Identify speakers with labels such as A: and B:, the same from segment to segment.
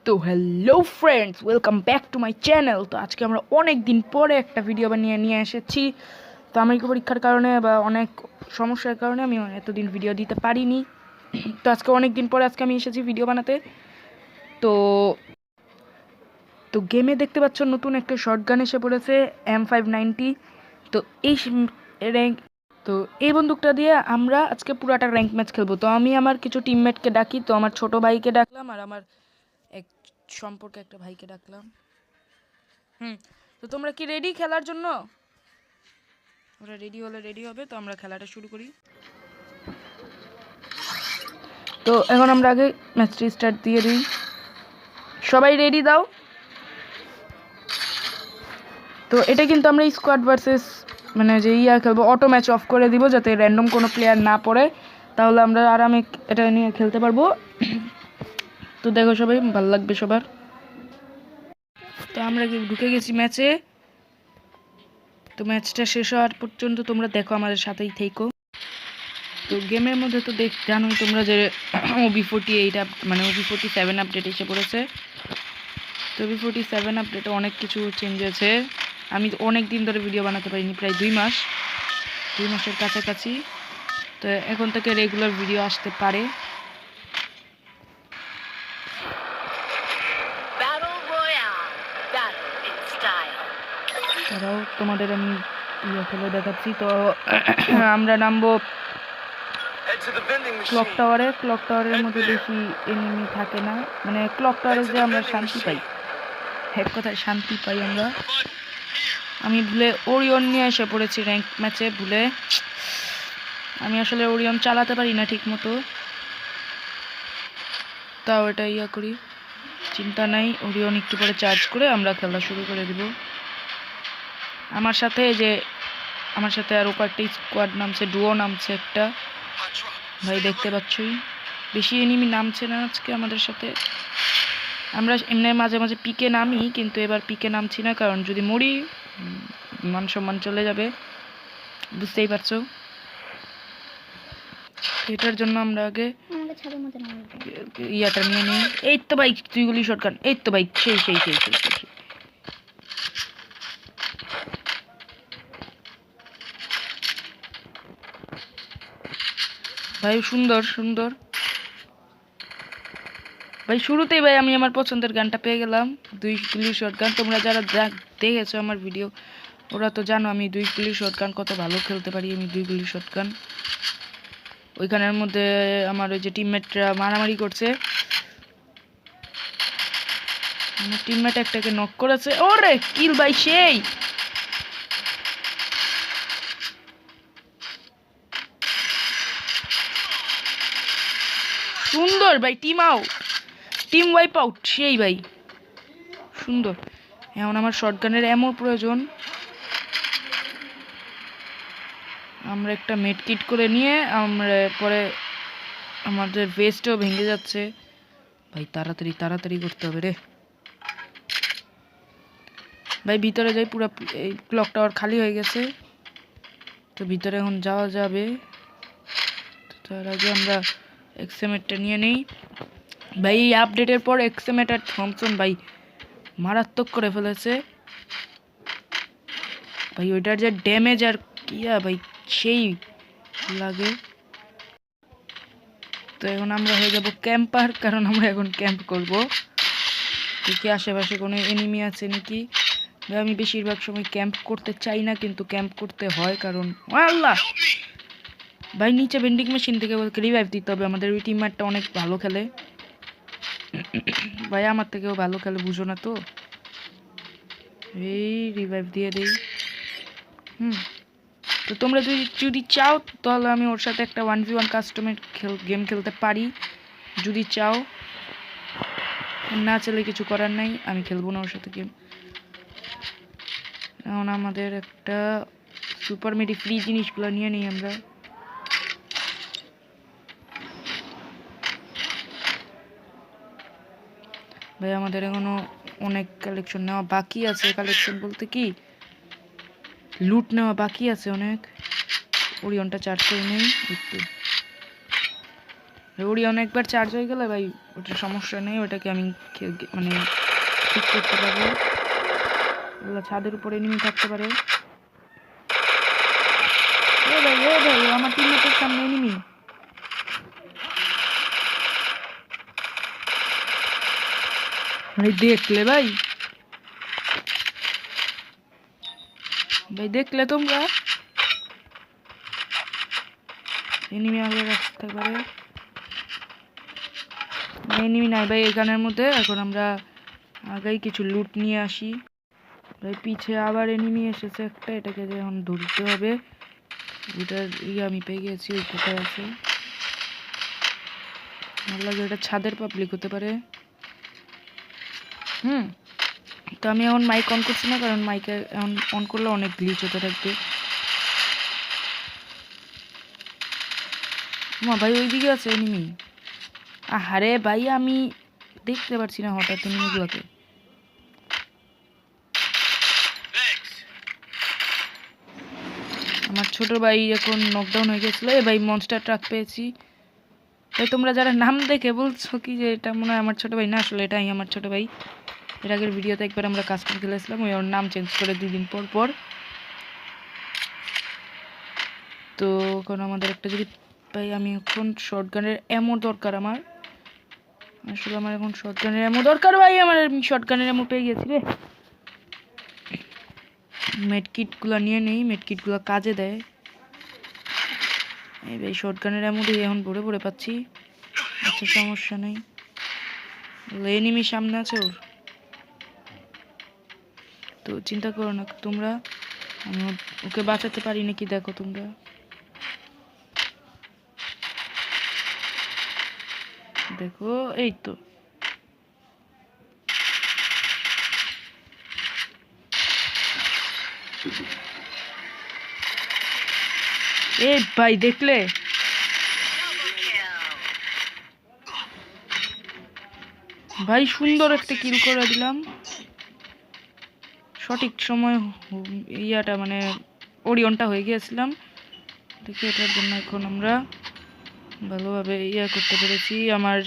A: তো hello friends, welcome back to my channel. তো আজকে আমরা অনেক দিন পরে একটা ভিডিও বানিয়ে নিয়ে এসেছি। তো আমার পরীক্ষার কারণে বা অনেক সমস্যার কারণে আমি এতদিন ভিডিও দিতে পারিনি। তো আজকে অনেক দিন পরে আজকে আমি এসেছি ভিডিও বানাতে। তো তো গেমে দেখতে পাচ্ছ নতুন একটা শটগান এসে পড়েছে, M590। তো এই র্যাঙ্ক তো এই বন্দুকটা দিয়ে আমরা আজকে পুরাটা র্যাঙ্ক ম্যাচ খেলবো। তো আমি আমার কিছু টিমমেটকে ডাকি। তো আমার ছোট ভাইকে ডাকলাম আর আমার এক সম্পর্কে একটা ভাইকে ডাকলাম। তো তোমরা কি রেডি খেলার জন্য? ওরা রেডি হলে রেডি হবে, তো আমরা খেলাটা শুরু করি। তো এখন আমরা আগে ম্যাচটি স্টার্ট দিয়ে দিই। সবাই রেডি দাও। তো এটা কিন্তু আমরা স্কোয়াড ভার্সেস মানে যে খেলবো, অটো ম্যাচ অফ করে দিব যাতে র্যান্ডম কোনো প্লেয়ার না পড়ে, তাহলে আমরা আরামে এটা নিয়ে খেলতে পারবো। তো দেখো সবাই, ভালো লাগবে সবার। তো আমরা ঢুকে গেছি ম্যাচে। তো ম্যাচটা শেষ হওয়ার পর্যন্ত তোমরা দেখো, আমাদের সাথেই থেকো। তো গেমের মধ্যে তো জানোই তোমরা যে OB48 মানে OB47 আপডেট এসে পড়েছে। তো OB47 আপডেটে অনেক কিছু চেঞ্জ হয়েছে। আমি অনেক দিন ধরে ভিডিও বানাতে পারিনি, প্রায় 2 মাসের কাছাকাছি। তো এখন থেকে রেগুলার ভিডিও আসতে পারে। তারাও তোমাদের আমি খেলে দেখাচ্ছি। তো আমরা নামবো ক্লক টাওয়ারের মধ্যে বেশি এনিমি থাকে না, মানে ক্লক টাওয়ারে যে আমরা শান্তি পাই, এক কথায় শান্তি পাই আমরা। আমি ভুলে ওরিয়ন নিয়ে এসে পড়েছি র্যাঙ্ক ম্যাচে, ভুলে। আমি আসলে ওরিয়ন চালাতে পারি না ঠিক মতো, তাও এটা করি। চিন্তা নাই, ওরিয়ন একটু পরে চার্জ করে আমরা খেলা শুরু করে দিব। আমার সাথে আরও কয়েকটা স্কোয়াড নামছে, ডুও নামছে একটা, ভাই দেখতে পাচ্ছই। বেশি এনিমি নামছে না আজকে আমাদের সাথে। আমরা এমনি মাঝে মাঝে পিকে নামি, কিন্তু এবার পিকে নামছি না, কারণ যদি মরি মান সম্মান চলে যাবে, বুঝতেই পারছো। এটার জন্য আমরা আগে ইয়াটা নিয়ে নিই। এই তো ভাই 2 গুলি শটগান, এই তো ভাই সেই সেই সেই সেই সেই ভাই, সুন্দর সুন্দর ভাই। শুরুতেই ভাই আমি আমার পছন্দের গানটা পেয়ে গেলাম, 2 গুলি শটগান। তোমরা যারা দেখেছো আমার ভিডিও, ওরা তো জানো আমি 2 গুলি শটগান কত ভালো খেলতে পারি। আমি 2 গুলি শটগান, ওইখানের মধ্যে আমার ওই যে টিমমেটরা মারামারি করছে, আমার টিমমেট একটাকে নক করেছে। ওরে কিল ভাই, সেই সুন্দর ভাই। টিম ওয়াইপ আউট, সেই ভাই সুন্দর। এখন আমার শটগানের এমন প্রয়োজন, আমরা একটা মেড কিট করে নিয়ে আমরা পরে আমাদের ভেস্টও ভেঙে যাচ্ছে ভাই। তাড়াতাড়ি তাড়াতাড়ি করতে হবে রে ভাই। ভিতরে যাই, পুরো এই ক্লক টাওয়ার খালি হয়ে গেছে, তো ভিতরে এখন যাওয়া যাবে। তার আগে আমরা এক্সএমএটটা নিয়ে নেই ভাই। এই আপডেটের পর এক্সএমএট আর থমসন ভাই মারাত্মক করে ফেলেছে ভাই। ওইটার যে ড্যামেজ আর কিয়া ভাই, সেই লাগে। তো এখন আমরা হয়ে যাব ক্যাম্পার, কারণ আমরা এখন ক্যাম্প করব। দেখি আশেপাশে কোনো এনিমি আছে নাকি। আমি বেশিরভাগ সময় ক্যাম্প করতে চাই না, কিন্তু ক্যাম্প করতে হয়, কারণ আল্লাহ ভাই নিচে ভেন্ডিং মেশিন থেকে রিভাইভ দিতে হবে। আমাদের ওই টিমমেটটা অনেক ভালো খেলে ভাই, আমার থেকেও ভালো খেলে, বুঝো না তো। এই রিভাইভ দিয়ে দেই। তো তোমরা যদি চাও তাহলে আমি ওর সাথে একটা 1v1 কাস্টমের গেম খেলতে পারি, যদি চাও। না চাইলে কিছু করার নাই, আমি খেলবো না ওর সাথে গেম। এখন আমাদের একটা সুপার মেডি ফ্রি জিনিসগুলো নিয়ে নিই আমরা। ভাই আমাদের এখনো অনেক কালেকশন নেওয়া বাকি আছে। কালেকশন বলতে কি, লুট নেওয়া বাকি আছে অনেক। ওরিয়নটা চার্জ করে নেই একটু। ওরিয়ন একবার চার্জ হয়ে গেলে ভাই ওটা সমস্যা নেই, ওটাকে আমি মানে ঠিক করতে পারবো। ছাদের উপরে এনিমি থাকতে পারে। ভাই আমার টিমমেটের সামনে এনিমি। ভাই দেখলে ভাই দেখলে তোমরা এনিমি আগে রাখতে পারে। এনিমি নাই ভাই এখানের মধ্যে। এখন আমরা আগেই কিছু লুট নিয়ে আসি ভাই। পিছে আবার এনিমি এসেছে একটা, এটাকে এখন ধরতে হবে। এটার আমি পেয়ে গেছি, ওই কোথায় আছে ভালো লাগে। এটা ছাদের পাবলিক হতে পারে। তো আমি এখন মাইক অন করছি না, কারণ মাইকে এখন অন করলে অনেক গ্লিচ হতে থাকবে। ভাই ওইদিকে আছে এনিমি। আরে ভাই আমি দেখতে পাচ্ছি না হঠাৎ এনিমিগুলোকে। আমার ছোট ভাই এখন নকডাউন হয়ে গেছিল। ভাই মনস্টার ট্রাক পেয়েছি। তাই তোমরা যারা নাম দেখে বলছো কি যে এটা মনে হয় আমার ছোট ভাই, না আসলে এটাই আমার ছোট ভাই। এর আগের ভিডিওতে একবার আমরা কাস্টম খেলেছিলাম, ওই ওর নাম চেঞ্জ করে 2 দিন পর পর। তো এখন আমাদের একটা যদি ভাই, আমি এখন শর্টগানের এমো দরকার আমার। আসলে আমার এখন শর্টগানের এমো দরকার ভাই। আমার শর্টগানের এমো পেয়ে গেছি রে। মেডকিটগুলো নিয়ে নেই, মেডকিটগুলো কাজে দেয়। এই ভাই শর্টগানের এমো দিয়ে এখন ভরে ভরে পাচ্ছি। আচ্ছা সমস্যা নেই। এনিমি সামনে আছে ওর, তো চিন্তা করো না তোমরা। আমি ওকে বাঁচাতে পারি নাকি দেখো তোমরা। দেখো এই তো। ভাই দেখলে ভাই সুন্দর একটা কিল করে দিলাম সঠিক সময়। ইয়াটা মানে ওরিয়নটা হয়ে গিয়েছিলাম দেখি, এটার জন্য এখন আমরা ভালোভাবে করতে পেরেছি। আমার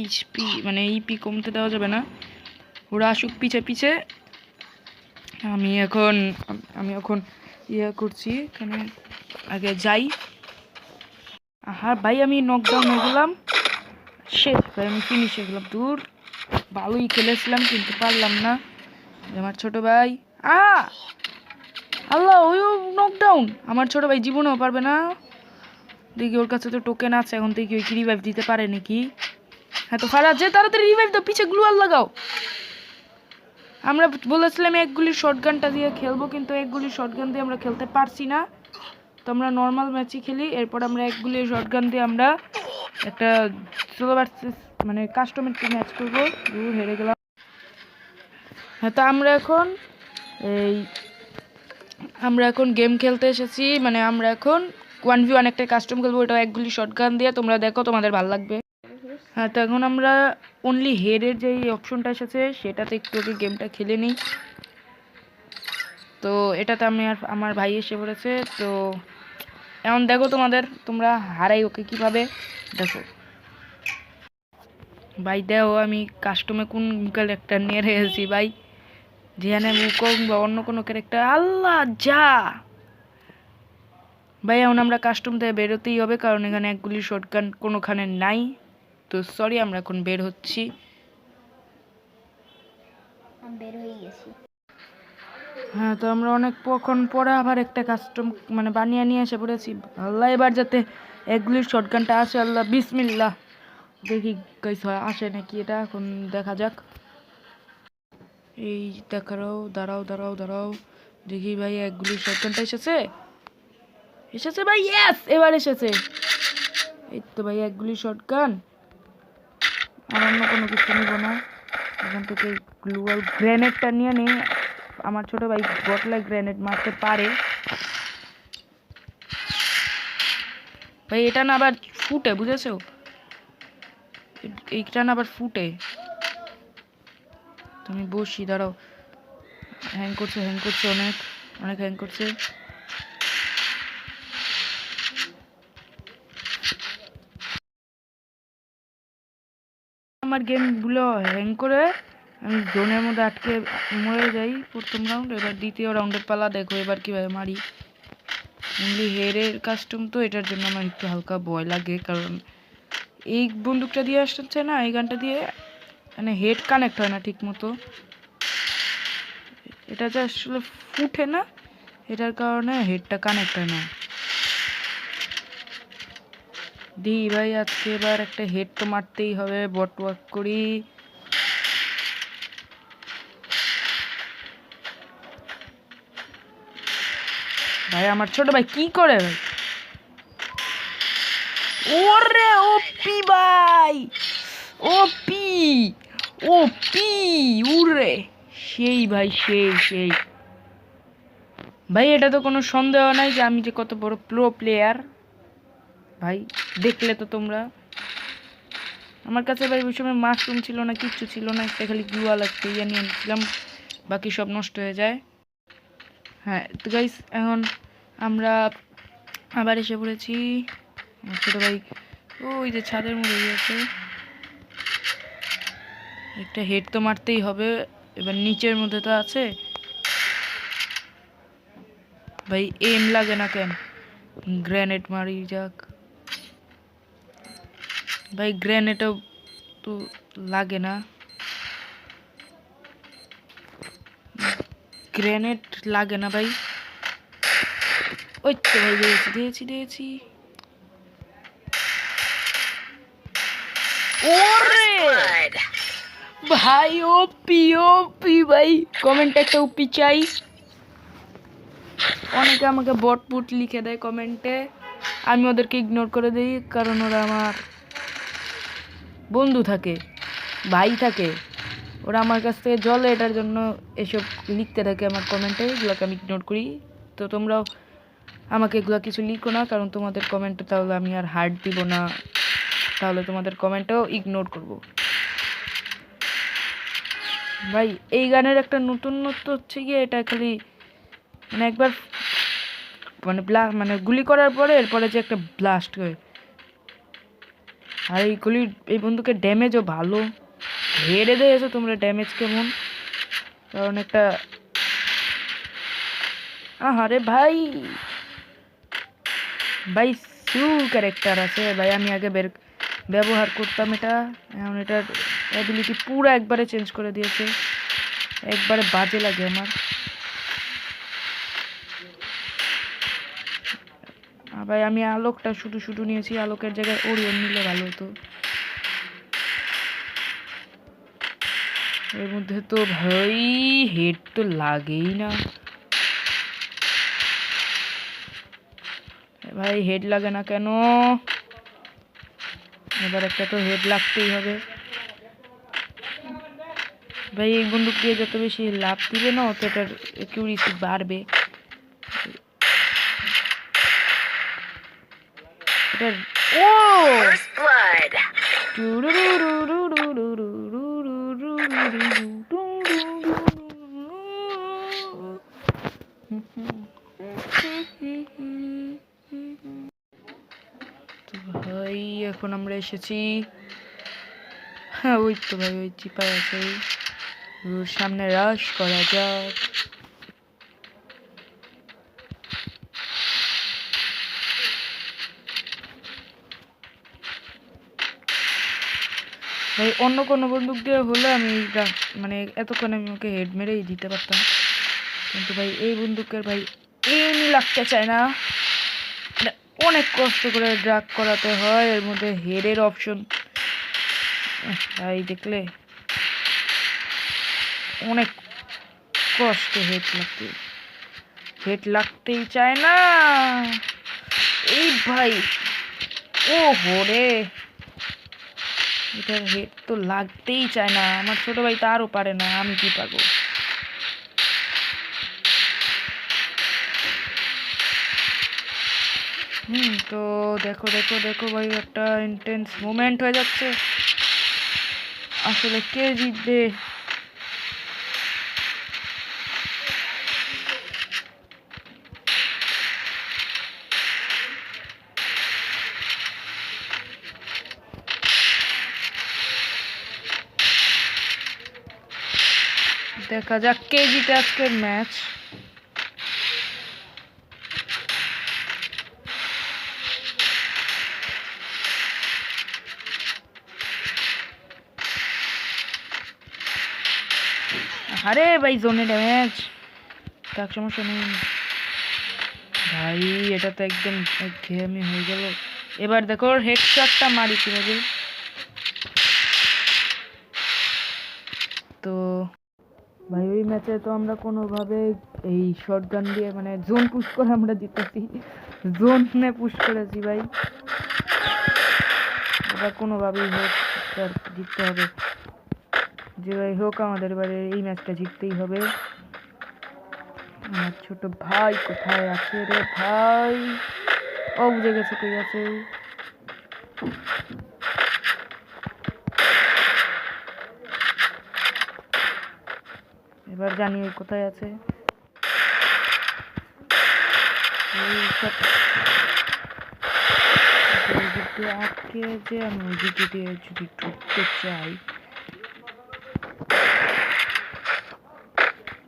A: ইপি মানে ইপি কমতে দেওয়া যাবে না, ওরা আসুক পিছে পিছে। আমি এখন করছি, এখানে আগে যাই। হ্যাঁ ভাই আমি নকডাউন হয়ে গেলাম, শেষ ভাই, আমি ফিনিশ হয়ে গেলাম। দূর ভালোই খেলেছিলাম কিন্তু পারলাম না। আমার ছোট ভাই আল্লাহ ওই নকডাউন। আমার ছোট ভাই জীবনেও পারবে না। দেখি ওর কাছে তো টোকেন আছে, এখন দেখি ওই কি রিভাইভ দিতে পারে নাকি। হ্যাঁ তো ফারাজ যে তাড়াতাড়ি রিভাইভ দাও, পিছে গ্লুয়াল লাগাও। আমরা বলেছিলাম এক গুলির শটগানটা দিয়ে খেলবো, কিন্তু এক গুলির শটগান দিয়ে আমরা খেলতে পারছি না। তো আমরা নর্মাল ম্যাচই খেলি। এরপর আমরা এক গুলির শটগান দিয়ে আমরা একটা সোলো ভার্সেস মানে কাস্টমের ম্যাচ করবো। হেরে গেলাম। হ্যাঁ তো আমরা এখন গেম খেলতে এসেছি, মানে আমরা এখন 1v1 একটা কাস্টম খেলবো। ওটা এক গুলি শটগান দিয়ে, তোমরা দেখো তোমাদের ভালো লাগবে। হ্যাঁ তো এখন আমরা অনলি হেডের যে অপশনটা এসেছে সেটাতে একটু গেমটা খেলে নিই। তো এটাতে আমি আর আমার ভাই এসে পড়েছে। তো এখন দেখো তোমরা হারাই ওকে কিভাবে, দেখো ভাই। দেখো আমি কাস্টমে কোন ক্যারেক্টার নিয়ে রেখেছি ভাই, যেখানে মুকং বা অন্য কোনো ক্যারেক্টার। আল্লাহ যা ভাই, এখন আমরা কাস্টম থেকে বেরোতেই হবে, কারণ এখানে এক গুলি শটগান কোনোখানে নাই। তো সরি, আমরা এখন বের হচ্ছি। হ্যাঁ তো আমরা অনেকক্ষণ পরে আবার একটা কাস্টম মানে বানিয়ে নিয়ে এসে পড়েছি। আল্লাহ এবার যাতে একগুলির শটগানটা আসে, আল্লাহ বিসমিল্লাহ। দেখি গাইস আসে নাকি এটা, এখন দেখা যাক। এই দাঁড়াও দেখি ভাই একগুলির শটগানটা এসেছে ভাই। ইয়েস এবার এসেছে। এই তো ভাই একগুলির শটগান। আর অন্য কোনো কিছু নিব না, এখান থেকে গ্লুয়াল গ্রেনেডটা নিয়ে নেই। আমার ছোট ভাই বটলায় গ্রেনেড মারতে পারে ভাই। এটা না আবার ফুটে, বুঝেছো? এইটা না আবার ফুটে। তুমি বসি দাঁড়াও। হ্যাং করছে অনেক হ্যাং করছে। আমার গেমগুলো হ্যাং করে আমি জোনের মধ্যে আটকে মরে যাই প্রথম রাউন্ড। এবার দ্বিতীয় রাউন্ডের পালা, দেখো এবার কীভাবে মারি। মেনলি হেডের কাস্টম তো, এটার জন্য আমার একটু হালকা ভয় লাগে, কারণ এই বন্দুকটা দিয়ে আসছে না, এই গানটা দিয়ে মানে হেড কানেক্ট হয় না ঠিক মতো, এটা যে আসলে ফুটে না, এটার কারণে হেডটা কানেক্ট হয় না। দি ভাই আজকে এবার একটা হেড তো মারতেই হবে, বট ওয়ার্ক করি। ভাই আমার ছোট ভাই কি করে ভাই? ওরে ওপি ভাই, ওপি ওপি উরে, সেই ভাই সেই ভাই, এটা তো কোনো সন্দেহ নাই যে আমি যে কত বড় প্রো প্লেয়ার ভাই, দেখলে তো তোমরা। আমার কাছে ভাই ওই সময় মাশরুম ছিল না, কিচ্ছু ছিল না, একটা খালি গুয়া লাগছে, ইয়ে নিয়ে নিয়েছিলাম, বাকি সব নষ্ট হয়ে যায়। হ্যাঁ তো গাইস, এখন আমরা আবার এসে পড়েছি। ছোটো ভাই ওই যে ছাদের মধ্যে গিয়েছে, একটা হেড তো মারতেই হবে। এবার নিচের মধ্যে তো আছে ভাই, এম লাগে না কেন? গ্রেনেড মারি যাক ভাই, গ্রেনেডও তো লাগে না, গ্রেনেড লাগে না ভাই। ওই তো ভাই দিয়েছি। ওরে ভাই ওপি ভাই, কমেন্টে একটা ওপি চাই। অনেকে আমাকে বট লিখে দেয় কমেন্টে, আমি ওদেরকে ইগনোর করে দিই, কারণ ওরা আমার বন্ধু থাকে, ভাই থাকে, ওরা আমার কাছ থেকে জলে, এটার জন্য এসব লিখতে থাকে আমার কমেন্টে, এগুলোকে আমি ইগনোর করি। তো তোমরাও আমাকে এগুলো কিছু লিখো না, কারণ তোমাদের কমেন্টে তাহলে আমি আর হার্ট দিব না, তাহলে তোমাদের কমেন্টও ইগনোর করব ভাই। এই গানের একটা নতুনত্ব হচ্ছে গিয়ে, এটা খালি মানে একবার মানে গুলি করার পরে এরপরে যে একটা ব্লাস্ট হয়, আর এই বন্দুকের ড্যামেজও ভালো। হেরে দিয়েছো তোমরা, ড্যামেজ কেমন? কারণ একটা আরে ভাই ভাই সু ক্যারেক্টার আছে ভাই, আমি আগে ব্যবহার করতাম এটা, এখন এটার অ্যাবিলিটি পুরো একবারে চেঞ্জ করে দিয়েছে, একবারে বাজে লাগে আমার। ভাই আমি আলোকটা শুধু নিয়েছি, আলোকের জায়গায় ওরিয়ন নিলে ভালো হতো। এর মধ্যে তো ভাই হেড তো লাগেই না ভাই, হেড লাগে না কেন? এবার একটা তো হেড লাগতেই হবে ভাই, এই বন্দুক দিয়ে যত বেশি লাভ দিবে না, অত এটার অ্যাকিউরেসি বাড়বে। এটার ও ভাই এখন আমরা এসেছি, হ্যাঁ ওই তো ভাই ওই চিপায় আছে, ওর সামনে রাশ করা যাক। ভাই অন্য কোনো বন্দুক দিয়ে হলে আমি মানে এতক্ষণ আমি ওকে হেড মেরেই দিতে পারতাম, কিন্তু ভাই এই বন্দুকের ভাই এমনি লাগতে চায় না, অনেক কষ্ট করে ড্রাগ করাতে হয়, এর মধ্যে হেডের অপশন ভাই দেখলে অনেক কষ্ট, হেড লাগতেই চায় না এই ভাই। ও হরে, এটার হেড তো লাগতেই চায় না, আমার ছোট ভাই তারও পারে না, আমি কি পারবো? তো দেখো ভাই, একটা ইন্টেন্স মোমেন্ট হয়ে যাচ্ছে, আসলে কে জিতবে? দেখা যাক কে জিতে আজকের ম্যাচ। আরে ভাই জোনে ড্যামেজ, তার সমস্যা নেই ভাই, এটা তো একদম ঘেয়েমি হয়ে গেল। এবার দেখো হেডশটটা মারি কিভাবে। তো ভাই ওই ম্যাচে তো আমরা কোনোভাবে এই শটগান দিয়ে মানে জোন পুশ করে আমরা জিতেছি, জোনে পুশ করেছি ভাই। এটা কোনোভাবেই হোক জিততে হবে, যে ভাই হোক আমাদের এবারে এই ম্যাচটা জিততেই হবে। আমার ছোট ভাই কোথায় আছে রে ভাই? ও বুঝে গেছে কই আছে। এবার জানি ওই কোথায় আছে। আজকে যে আমি ওই দিকে দিয়ে যদি ঢুকতে চাই,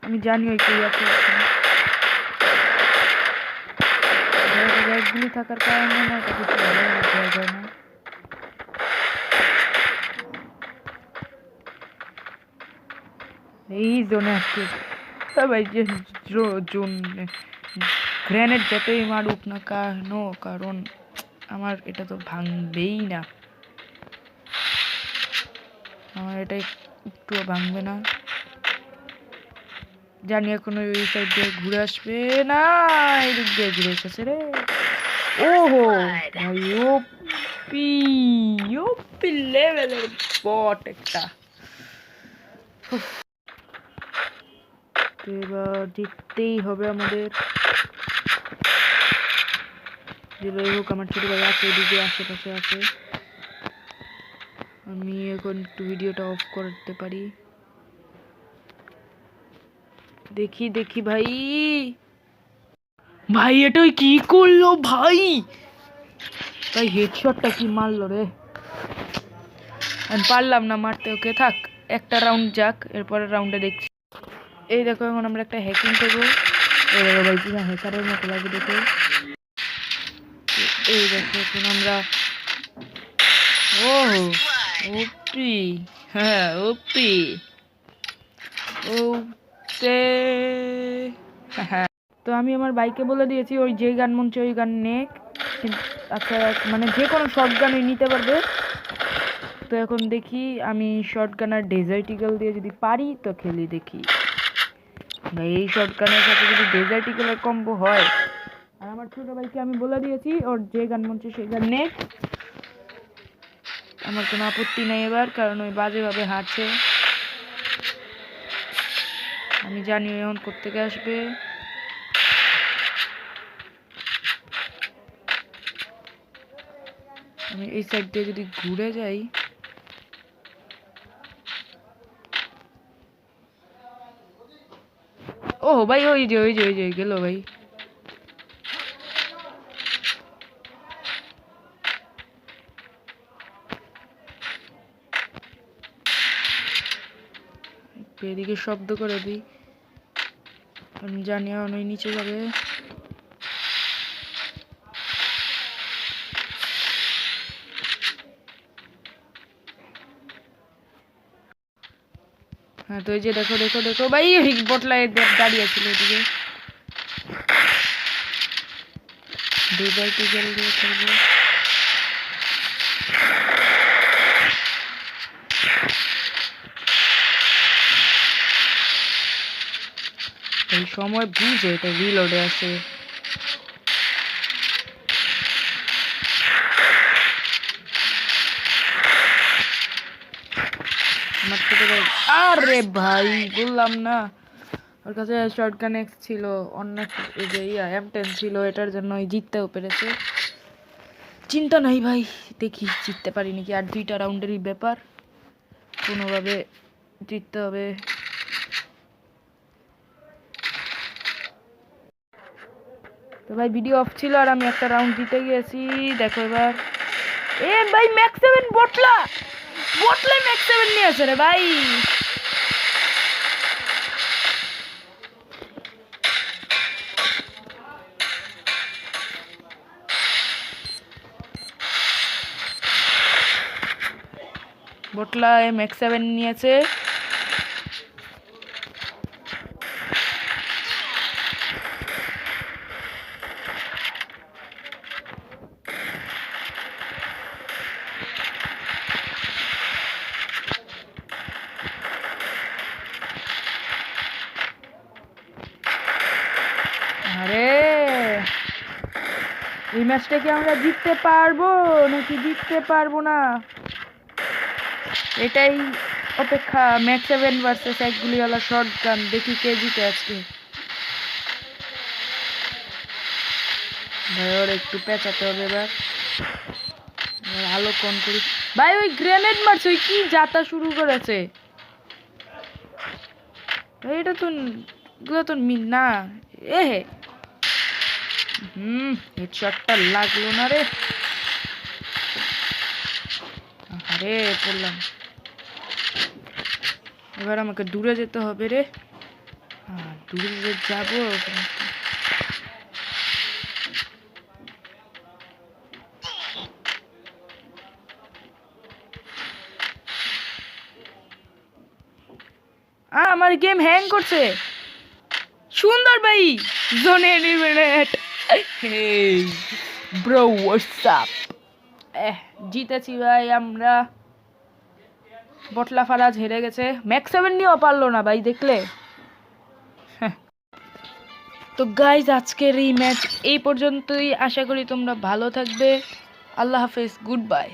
A: আমি জানি ওই কই আছে। ব্যাগগুলি থাকার কারণে না এটা কিছু ভালো বোঝা যায় না। এই জোনে আসছে ভাই, যে জোন গ্রেনেড যতই মারুক না কেন, কারণ আমার এটা তো ভাঙবেই না, আমার এটা একটুও ভাঙবে না। জানি এখন ওই সাইড দিয়ে ঘুরে আসবে না, এদিক দিয়ে ঘুরে এসেছে রে। ওহো ভাই ওপি ওপি লেভেলের বট একটা। এবার জিততেই হবে আমাদের, যেভাবে হোক। আমার ছোট ভাই আছে এদিকে আশেপাশে আছে, আমি এখন একটু ভিডিওটা অফ করতে পারি। দেখি দেখি ভাই, ভাই এটা কি করলো ভাই? ভাই হেডশটটা কি মারলো রে, আমি পারলাম না মারতে। ওকে থাক, একটা রাউন্ড যাক, এরপরের রাউন্ডে দেখছি। এই দেখো এখন আমরা একটা হ্যাকিং করবো। এই দেখো ভাই পুরো হ্যাকারের মতো লাগে দেখো। এই দেখো এখন আমরা ও ওপি, হ্যাঁ ওপি ওতে। হ্যাঁ তো আমি আমার বাইকে বলে দিয়েছি ওই যে গান মন চাই ওই গান নেক। আচ্ছা মানে যে কোনো শর্ট গান নিতে পারবে। তো এখন দেখি আমি শর্ট গান আর ডেজার্ট ইগল দিয়ে যদি পারি তো খেলি দেখি ভাই। এই শর্ট গানের সাথে যদি ডেজার্ট ইগলের কম্বো হয়, আর আমার ছোট ভাইকে আমি বলে দিয়েছি ওর যে গান মন চাই সেই গান নেক, আমার কোনো আপত্তি নেই এবার, কারণ ওই বাজেভাবে হাঁটছে। আমি জানি এখন কোত্থেকে আসবে। আমি এই সাইড দিয়ে যদি ঘুরে যাই, ও ভাই ওই যে ওই যে ওই যে গেল ভাই। এদিকে শব্দ করে দিই, আমি জানি ওই নিচে যাবে। হ্যাঁ তো এই যে দেখো দেখো দেখো ভাই, বটলায় দাঁড়িয়ে ছিল এদিকে। ডেজার্ট ইগল দিয়ে করবো। এই সময় বুঝে এটা রিলোডে আছে। আমার ছোট ভাই, আরে ভাই বললাম না ওর কাছে শর্টগান এক্স ছিল, অন্য এই যে M10 ছিল, এটার জন্য জিততেও পেরেছে। চিন্তা নাই ভাই, দেখি জিততে পারি নাকি। আর 2টা রাউন্ডেরই ব্যাপার, কোনোভাবে জিততে হবে। তো ভাই ভিডিও অফ ছিল আর আমি একটা রাউন্ড জিতে গিয়েছি। দেখো এবার এ ভাই ম্যাক্স 7 বটলা ম্যাক্স 7 নিয়ে আসে রে ভাই। বটলা M7 নিয়েছে। আরে এই ম্যাচটা কি আমরা জিততে পারবো নাকি জিততে পারবো না, এটাই অপেক্ষা। M7 ভার্সেস এক গুলিওয়ালা শটগান, দেখি কে জিতে আজকে। ভাই ওর একটু পেঁচাতে হবে এবার, ভালো কোন করি। ভাই ওই গ্রেনেড মারছে, ওই কি যাতা শুরু করেছে। এটা তো এগুলো তো না এ হেডশটটা লাগলো না রে। আরে পড়লাম। এবার আমাকে দূরে যেতে হবে রে। দূরে যাবো। আমার গেম হ্যাং করছে। সুন্দর ভাই, জোনে eliminate. Hey bro, what's up. জিতেছি ভাই আমরা। বটলা ফারাজ হেরে গেছে, M7 নিয়েও পারলো না ভাই, দেখলে। তো গাইজ আজকের এই ম্যাচ এই পর্যন্তই। আশা করি তোমরা ভালো থাকবে। আল্লাহ হাফেজ, গুড বাই।